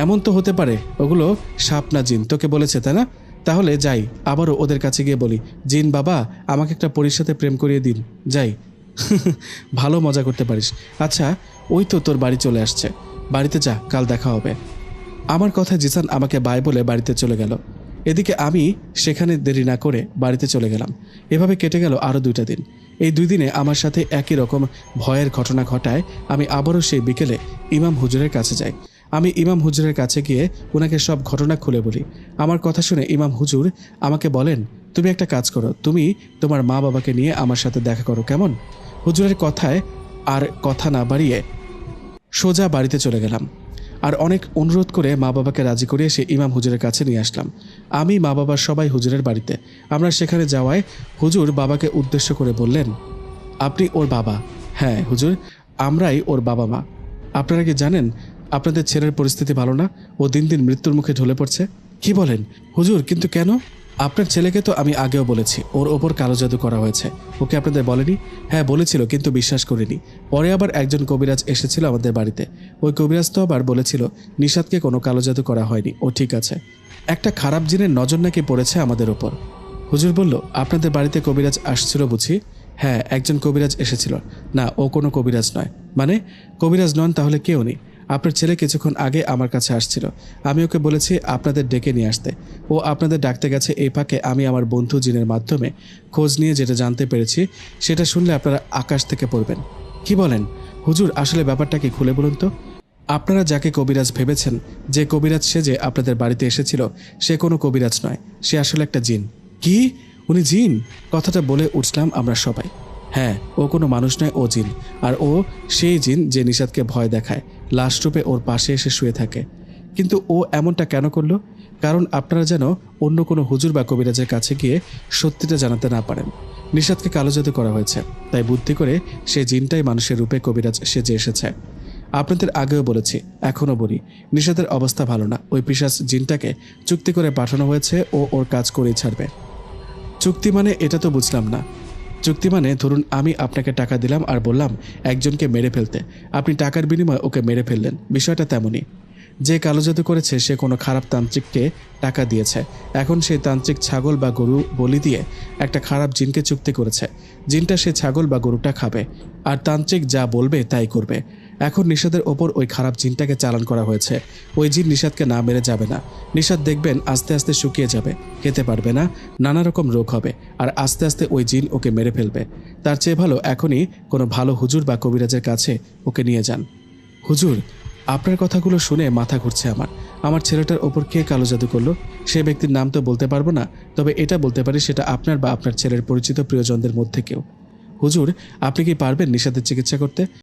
এমন তো হতে পারে ওগুলো সাপ না জিন, তোকে বলেছে তাই না? তাহলে যাই, আবারও ওদের কাছে গিয়ে বলি, জিন বাবা আমাকে একটা পরীর সাথে প্রেম করিয়ে দিন, যাই। ভালো মজা করতে পারিস। আচ্ছা, ওই তো তোর বাড়ি চলে আসছে, বাড়িতে যা, কাল দেখা হবে। আমার কথা জিসান আমাকে বাই বলে বাড়িতে চলে গেল। এদিকে আমি সেখানে দেরি না করে বাড়িতে চলে গেলাম। এভাবে কেটে গেল আরও 2টা দিন। এই 2 দিনে আমার সাথে একই রকম ভয়ের ঘটনা ঘটায় আমি আবারও সেই বিকেলে ইমাম হুজুরের কাছে যাই। আমি ইমাম হুজুরের কাছে গিয়ে ওনাকে সব ঘটনা খুলে বলি। আমার কথা শুনে ইমাম হুজুর আমাকে বলেন, তুমি একটা কাজ করো, তুমি তোমার মা বাবাকে নিয়ে আমার সাথে দেখা করো, কেমন? হুজুরের কথায় আর কথা না বাড়িয়ে সোজা বাড়িতে চলে গেলাম। আর অনেক অনুরোধ করে মা বাবাকে রাজি করিয়ে সে ইমাম হুজুরের কাছে নিয়ে আসলাম। আমি, মা বাবার সবাই হুজুরের বাড়িতে। আমরা সেখানে যাওয়ায় হুজুর বাবাকে উদ্দেশ্য করে বললেন, আপনি ওর বাবা? হ্যাঁ হুজুর, আমরাই ওর বাবা মা। আপনারা কি জানেন আপনাদের ছেলের পরিস্থিতি ভালো না, ও দিন দিন মৃত্যুর মুখে ঢলে পড়ছে। কি বলেন হুজুর, কিন্তু কেন? আপনার ছেলেকে তো আমি আগেও বলেছি ওর ওপর কালো জাদু করা হয়েছে, ওকে আপনাদের বলেনি? হ্যাঁ বলেছিল, কিন্তু বিশ্বাস করিনি। পরে আবার একজন কবিরাজ এসেছিল আমাদের বাড়িতে, ওই কবিরাজ তো আবার বলেছিল নিশাদকে কোনো কালো জাদু করা হয়নি, ও ঠিক আছে। একটা খারাপ জিনের নজর নাকি পড়েছে আমাদের ওপর। হুজুর বলল, আপনাদের বাড়িতে কবিরাজ আসছিল বুঝি? হ্যাঁ, একজন কবিরাজ এসেছিল। না, ও কোনো কবিরাজ নয়। মানে কবিরাজ নন তাহলে কে উনি? আপনার ছেলে কিছুক্ষণ আগে আমার কাছে আসছিল, আমি ওকে বলেছি আপনাদের ডেকে নিয়ে আসতে। ও আপনাদের ডাকতে গেছে। এই ফাঁকে আমি আমার বন্ধু জিনের মাধ্যমে খোঁজ নিয়ে যেটা জানতে পেরেছি সেটা শুনলে আপনারা আকাশ থেকে পড়বেন। কি বলেন হুজুর, আসলে ব্যাপারটা কি খুলে বলুন তো। আপনারা যাকে কবিরাজ ভেবেছেন, যে কবিরাজ সেজে আপনাদের বাড়িতে এসেছিল, সে কোনো কবিরাজ নয়, সে আসলে একটা জিন। কি? উনি জিন? কথাটা বলে উঠলাম আমরা সবাই। হ্যাঁ, ও কোনো মানুষ নয়, ও জিন। আর ও সেই জিন যে নিশাদকে ভয় দেখায়, লাশ রূপে ওর পাশে এসে শুয়ে থাকে। কিন্তু ও এমনটা কেন করলো? কারণ আপনারা যেন অন্য কোনো হুজুর বা কবিরাজের কাছে গিয়ে সত্যিটা জানাতে না পারেন। নিশাদকে কালো জাদু করা হয়েছে, তাই বুদ্ধি করে সে জিনটাই মানুষের রূপে কবিরাজ সেজে এসেছে। আপনাদের আগেও বলেছি, এখনও বলি, নিশাদের অবস্থা ভালো না। ওই পিশাচ জিনটাকে চুক্তি করে পাঠানো হয়েছে, ও ওর কাজ করেই ছাড়বে। চুক্তি মানে? এটা তো বুঝলাম না। চুক্তি মানে ধরুন আমি আপনাকে টাকা দিলাম আর বললাম একজনকে মেরে ফেলতে, আপনি টাকার বিনিময়ে ওকে মেরে ফেললেন, বিষয়টা তেমনই। যে কালো জাদু করেছে সে কোনো খারাপ তান্ত্রিককে টাকা দিয়েছে, এখন সেই তান্ত্রিক ছাগল বা গরু বলি দিয়ে একটা খারাপ জিনকে চুক্তি করেছে। জিনটা সে ছাগল বা গরুটা খাবে, আর তান্ত্রিক যা বলবে তাই করবে। এখন নিশাদের ওপর ওই খারাপ জিনটাকে চালান করা হয়েছে। ওই জিন নিশাদকে না মেরে যাবে না। নিশাদ দেখবেন আস্তে আস্তে শুকিয়ে যাবে, খেতে পারবে না, নানা রকম রোগ হবে, আর আস্তে আস্তে ওই জিন ওকে মেরে ফেলবে। তার চেয়ে ভালো এখনই কোনো ভালো হুজুর বা কবিরাজের কাছে ওকে নিয়ে যান। হুজুর, আপনার কথাগুলো শুনে মাথা ঘুরছে আমার ছেলেটার ওপর কে কালো জাদু করলো? সে ব্যক্তির নাম তো বলতে পারবো না, তবে এটা বলতে পারি সেটা আপনার বা আপনার ছেলের পরিচিত প্রিয়জনদের মধ্যে কেউ। হুজুর, আপনি কি পারবেন নিশাদের চিকিৎসা করতে?